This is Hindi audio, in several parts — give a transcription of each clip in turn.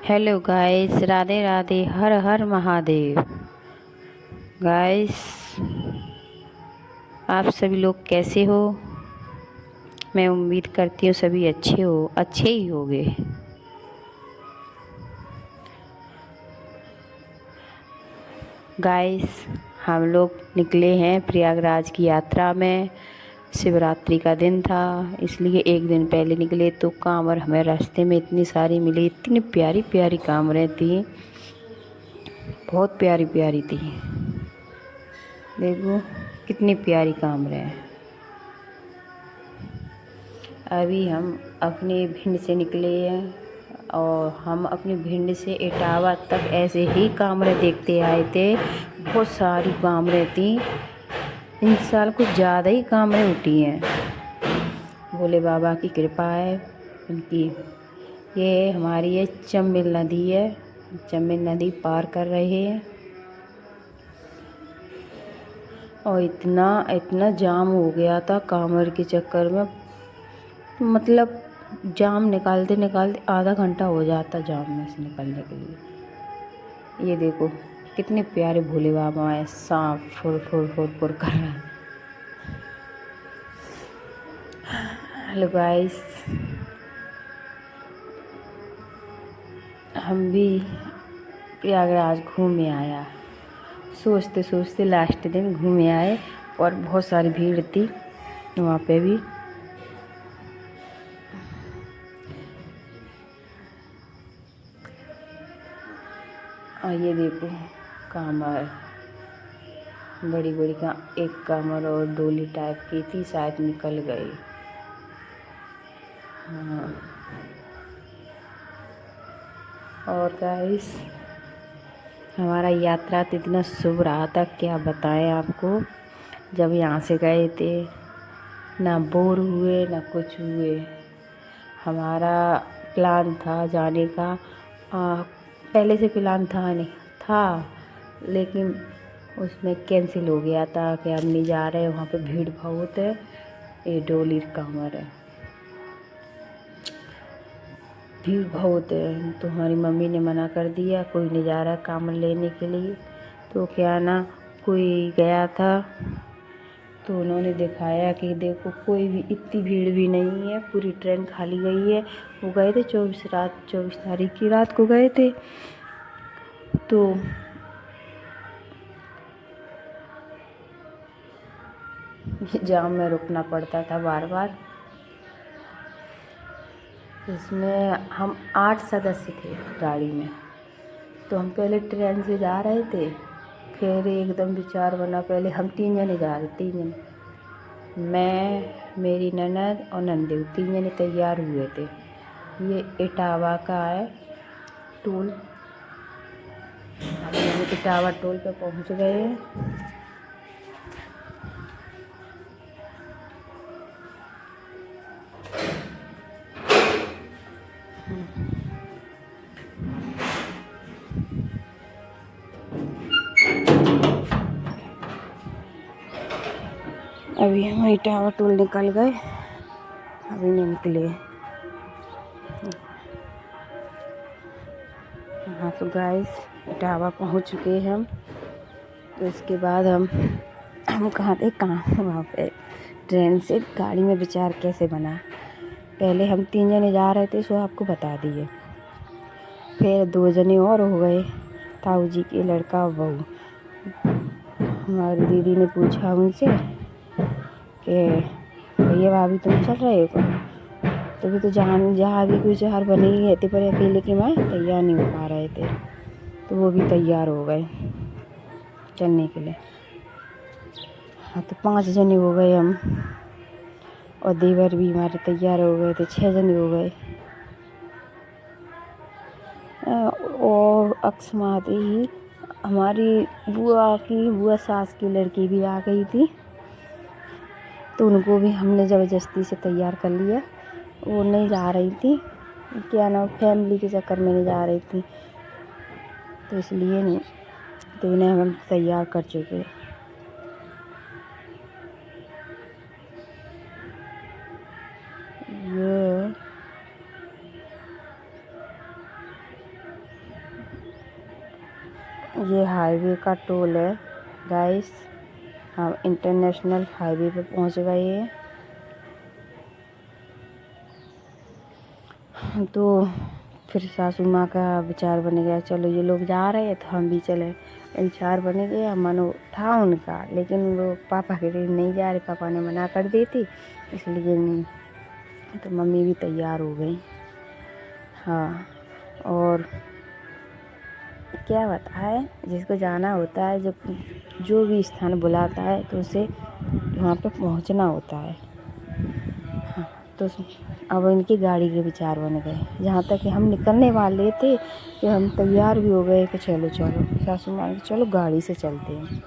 हेलो गाइस, राधे राधे, हर हर महादेव। गाइस, आप सभी लोग कैसे हो? मैं उम्मीद करती हूँ सभी अच्छे ही होंगे। गाइस, हम लोग निकले हैं प्रयागराज की यात्रा में। शिवरात्रि का दिन था, इसलिए एक दिन पहले निकले तो कांवर हमें रास्ते में इतनी सारी मिली। इतनी प्यारी प्यारी कांवरें थी, बहुत प्यारी प्यारी थी। देखो कितनी प्यारी कांवरें हैं। अभी हम अपने भिंड से निकले हैं और हम अपनी भिंड से इटावा तक ऐसे ही कांवरें देखते आए थे। बहुत सारी कांवरें थी। इन साल कुछ ज़्यादा ही कांवरें उठी हैं। भोले बाबा की कृपा है उनकी। ये हमारी ये चंबल नदी है, चंबल नदी पार कर रहे हैं। और इतना इतना जाम हो गया था कांवर के चक्कर में, मतलब जाम निकालते निकालते आधा घंटा हो जाता जाम में से निकलने के लिए। ये देखो कितने प्यारे भोले बाबा हैं, सांप फुर फुर फुर फुर कर रहे हैं। हेलो गाइस, हम भी प्रयागराज घूमे आया। सोचते सोचते लास्ट दिन घूमे आए और बहुत सारी भीड़ थी वहाँ पे भी। और ये देखो कांवर, बड़ी बड़ी का एक कांवर और डोली टाइप की थी, शायद निकल गई। हाँ, और गाइस, हमारा यात्रा तो इतना शुभ रहा था, क्या बताएं आपको। जब यहाँ से गए थे ना बोर हुए ना कुछ हुए। हमारा प्लान था जाने का, पहले से प्लान था नहीं था, लेकिन उसमें कैंसिल हो गया था कि हम नहीं जा रहे, वहाँ पे भीड़ बहुत है। ये डोली कांवर है, भीड़ बहुत है, तो हमारी मम्मी ने मना कर दिया, कोई नहीं जा रहा कांवर लेने के लिए। तो क्या ना, कोई गया था तो उन्होंने दिखाया कि देखो कोई भी इतनी भीड़ भी नहीं है, पूरी ट्रेन खाली गई है। वो गए थे 24 तारीख की रात को गए थे। तो जाम में रुकना पड़ता था बार बार। इसमें हम 8 सदस्य थे गाड़ी में। तो हम पहले ट्रेन से जा रहे थे, फिर एकदम विचार बना, पहले हम 3 जने जा रहे, 3 जने, मैं, मेरी ननद और नंदू, 3 जने तैयार हुए थे। ये इटावा का है टोल। हम लोग इटावा टोल पे पहुंच गए हैं। अभी हम इटावा टोल निकल गए, अभी नहीं निकले। हाँ तो गाइस, इटावा पहुंच चुके हैं हम। तो इसके बाद हम कहाँ थे, कहाँ वहाँ पे ट्रेन से गाड़ी में विचार कैसे बना। पहले हम 3 जने जा रहे थे, सो आपको बता दिए। फिर 2 जने और हो गए, ताऊ जी के लड़का और बहू। हमारी दीदी ने पूछा उनसे कि भैया भाभी तुम चल रहे हो क्या? तो भी तो जहाँ भी कुछ हार बनी है थी, पर अकेले की मैं तैयार नहीं हो पा रहे थे। तो वो भी तैयार हो गए चलने के लिए। हाँ तो 5 जने हो गए हम, और देवर भी हमारे तैयार हो गए थे, 6 जने हो गए। और अकस्मात ही हमारी बुआ सास की लड़की भी आ गई थी, तो उनको भी हमने ज़बरदस्ती से तैयार कर लिया। वो नहीं जा रही थी, क्या ना, फैमिली के चक्कर में नहीं जा रही थी, तो इसलिए नहीं, तो उन्हें हम तैयार कर चुके। ये ये हाईवे का टोल है गाइस। हम इंटरनेशनल हाईवे पे पहुंच गए हैं। तो फिर सासू माँ का विचार बन गया, चलो ये लोग जा रहे हैं तो हम भी चले। विचार बन गया, मनो था उनका, लेकिन वो पापा के लिए नहीं जा रहे, पापा ने मना कर दी थी, इसलिए नहीं। तो मम्मी भी तैयार हो गई। हाँ, और क्या बताए, जिसको जाना होता है, जो भी स्थान बुलाता है तो उसे वहाँ पे पहुँचना होता है। हाँ, तो अब इनकी गाड़ी के विचार बन गए। जहाँ तक कि हम निकलने वाले थे कि हम तैयार भी हो गए कि चलो चलो, सासू माँ की चलो गाड़ी से चलते हैं।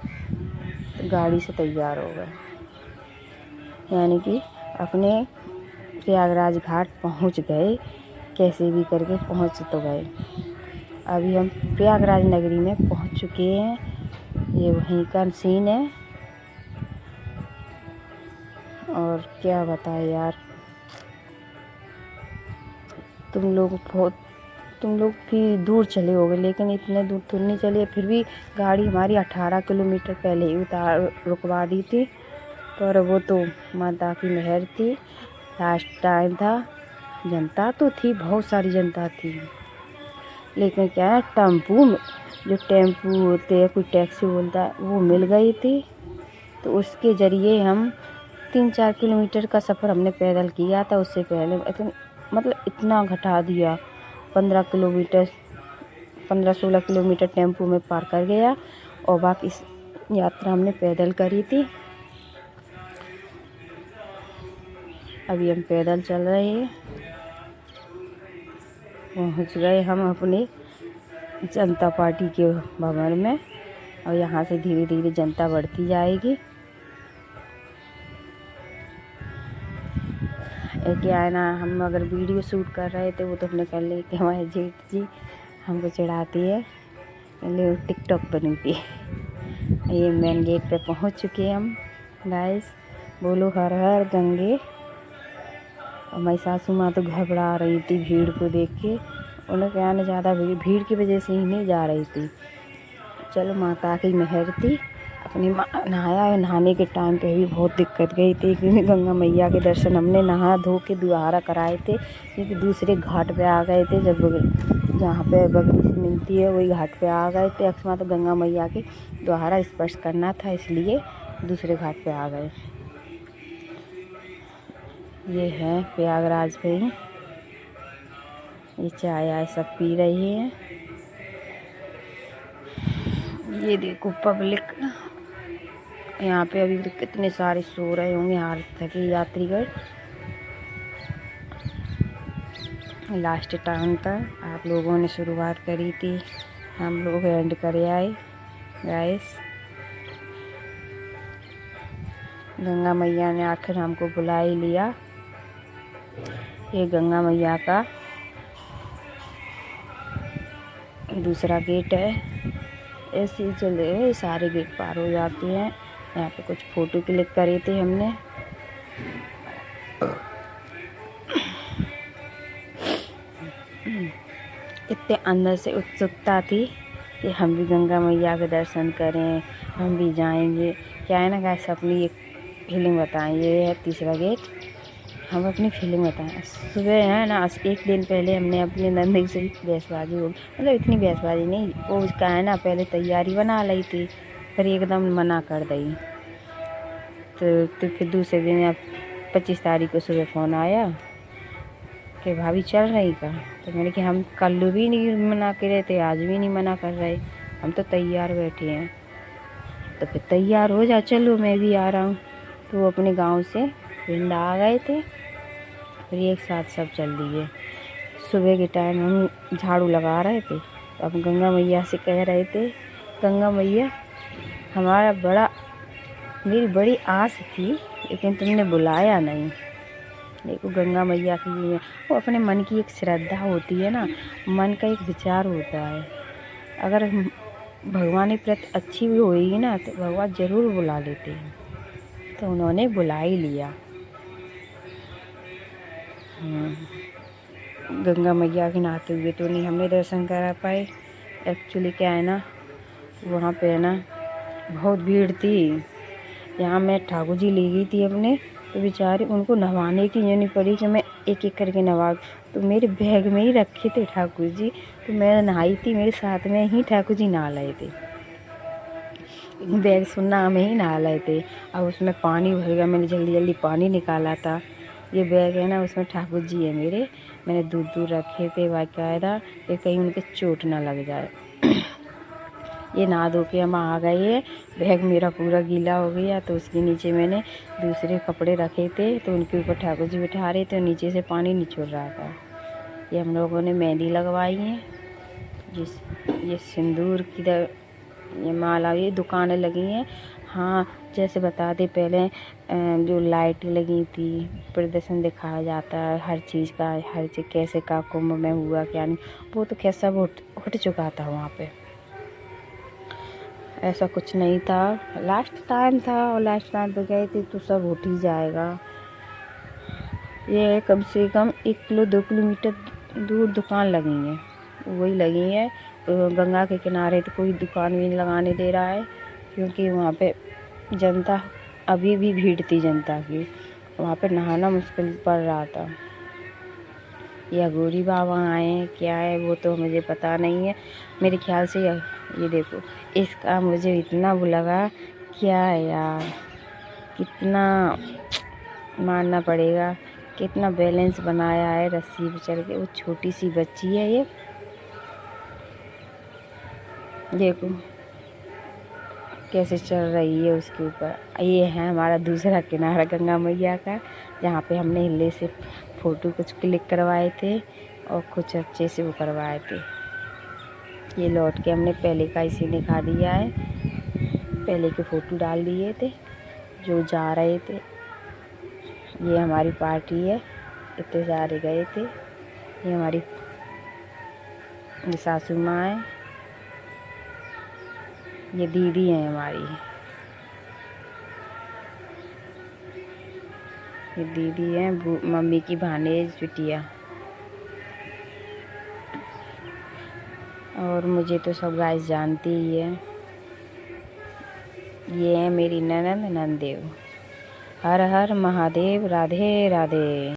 तो गाड़ी से तैयार हो गए, यानी कि अपने प्रयागराज घाट पहुँच गए। कैसे भी करके पहुँच तो गए। अभी हम प्रयागराज नगरी में पहुँच चुके हैं। ये वहीं का सीन है। और क्या बताएं यार, तुम लोग भी दूर चले होगे, लेकिन इतने दूर तो नहीं चले। फिर भी गाड़ी हमारी 18 किलोमीटर पहले ही रुकवा दी थी, पर वो तो माता की मेहर थी। लास्ट टाइम था, जनता तो थी, बहुत सारी जनता थी, लेकिन क्या है, जो टेम्पू होते हैं, कोई टैक्सी बोलता है, वो मिल गई थी। तो उसके ज़रिए हम 3-4 किलोमीटर का सफ़र हमने पैदल किया था। उससे पहले इतना घटा दिया, 15-16 किलोमीटर टेम्पू में पार कर गया, और बाकी इस यात्रा हमने पैदल करी थी। अभी हम पैदल चल रहे हैं। पहुंच गए हम अपने जनता पार्टी के भवन में, और यहाँ से धीरे धीरे जनता बढ़ती जाएगी। क्या है ना, हम अगर वीडियो शूट कर रहे थे वो तो हमने कर ली कि हमारे जेठ जी हमको चिढ़ाती है, ले टिकटॉक बनी थी। ये मेन गेट पे पहुंच चुके हैं हम गाइस। बोलो हर हर गंगे। और मेरी सासू माँ तो घबरा रही थी भीड़ को देख के। उन्हें क्या ना, ज़्यादा भीड़ की वजह से ही नहीं जा रही थी। चलो माता की मेहर थी। अपनी नहाया, नहाने के टाइम पे भी बहुत दिक्कत गई थी, क्योंकि गंगा मैया के दर्शन हमने नहा धो के दोबारा कराए थे, क्योंकि दूसरे घाट पे आ गए थे। जब जहाँ पे बगली से मिलती है वही घाट पे आ गए थे। अक्सर तो गंगा मैया के दोबारा स्पर्श करना था, इसलिए दूसरे घाट पे आ गए। ये है प्रयागराज पे ही, ये चाय आय सब पी रही है। ये देखो पब्लिक, यहाँ पे अभी तो कितने सारे सो रहे होंगे, हार थके यात्रीगण। लास्ट टाइम तक आप लोगों ने शुरुआत करी थी, हम लोग एंड करे आए गाइस। गंगा मैया ने आखिर हमको बुला ही लिया। ये गंगा मैया का दूसरा गेट है। ऐसे ही चले सारे गेट पार हो जाते हैं। यहाँ पे कुछ फ़ोटो क्लिक करे थे हमने। इतने अंदर से उत्सुकता थी कि हम भी गंगा मैया के दर्शन करें, हम भी जाएंगे। क्या है ना गाइस, अपनी एक फीलिंग बताएं। ये है तीसरा गेट। हम अपनी फीलिंग बताएं। सुबह है ना, एक दिन पहले हमने अपने नंदी से बहसबाजी हो, मतलब इतनी बहसबाजी नहीं, वो उसका है ना, पहले तैयारी बना ली थी, फिर एकदम मना कर दी। तो फिर दूसरे दिन 25 तारीख को सुबह फ़ोन आया कि भाभी चल रही का। तो मैंने कि हम कल भी नहीं मना कर रहे थे, आज भी नहीं मना कर रहे, हम तो तैयार बैठे हैं। तो फिर तैयार हो जा, चलो मैं भी आ रहा हूँ। तो वो अपने गांव से पिंड आ गए थे, फिर एक साथ सब चल दिए। सुबह के टाइम हम झाड़ू लगा रहे थे, तो अब गंगा मैया से कह रहे थे, गंगा मैया मेरी बड़ी आस थी, लेकिन तुमने बुलाया नहीं। देखो गंगा मैया की वो अपने मन की एक श्रद्धा होती है ना, मन का एक विचार होता है। अगर भगवान के प्रति अच्छी भी होगी ना, तो भगवान ज़रूर बुला लेते हैं। तो उन्होंने बुला ही लिया। गंगा मैया के नहाते हुए तो नहीं हमने दर्शन करा पाए। एक्चुअली क्या है ना, वहाँ पे है ना बहुत भीड़ थी। यहाँ मैं ठाकुर जी ले गई थी अपने, तो बेचारे उनको नहवाने की ये नहीं पड़ी कि मैं एक एक करके नहवा। तो मेरे बैग में ही रखे थे ठाकुर जी, तो मैं नहाई थी, मेरे साथ में ही ठाकुर जी नहा रहे थे, बैग सुन्ना में ही नहा रहे थे। और उसमें पानी भर गया, मैंने जल्दी जल्दी पानी निकाला था। ये बैग है ना, उसमें ठाकुर जी है मेरे, मैंने दूर दूर रखे थे बाकायदा कि कहीं उनके चोट ना लग जाए। ये नहा धो के हम आ गए हैं, बैग मेरा पूरा गीला हो गया, तो उसके नीचे मैंने दूसरे कपड़े रखे थे, तो उनके ऊपर ठाकुर जी बिठा रहे थे, नीचे से पानी निचोड़ रहा था। ये हम लोगों ने मेहंदी लगवाई है, ये सिंदूर की ये माला, ये दुकानें लगी हैं। हाँ, जैसे बता दें पहले जो लाइट लगी थी, प्रदर्शन दिखाया जाता है हर चीज़ का, हर चीज़ कैसे का कुंभ में हुआ क्या नहीं, वो तो खैर सब उठ चुका था वहाँ पे। ऐसा कुछ नहीं था, लास्ट टाइम था और लास्ट टाइम पे गए थे तो सब उठ ही जाएगा। ये कम से कम 1-2 किलोमीटर दूर दुकान लगी है, वही लगी है। गंगा के किनारे तो कोई दुकान भी नहीं लगाने दे रहा है, क्योंकि वहाँ पे जनता अभी भी भीड़ थी जनता की, वहाँ पे नहाना मुश्किल पड़ रहा था। या गौरी बाबा आए हैं क्या है वो तो मुझे पता नहीं है, मेरे ख्याल से ये देखो, इसका मुझे इतना वो लगा, क्या है यार, कितना मानना पड़ेगा, कितना बैलेंस बनाया है रस्सी पे चढ़ के। वो छोटी सी बच्ची है, ये देखो कैसे चल रही है उसके ऊपर। ये है हमारा दूसरा किनारा गंगा मैया का, जहाँ पे हमने हिले से फ़ोटो कुछ क्लिक करवाए थे और कुछ अच्छे से वो करवाए थे। ये लौट के हमने पहले का इसे दिखा दिया है, पहले के फ़ोटो डाल दिए थे जो जा रहे थे। ये हमारी पार्टी है, इतने सारे गए थे। ये हमारी सासू माँ है, ये दीदी है हमारी, ये दीदी है मम्मी की भानेज बिटिया। और मुझे तो सब गाइस जानती ही है। ये है मेरी ननंद नंदेव। हर हर महादेव, राधे राधे।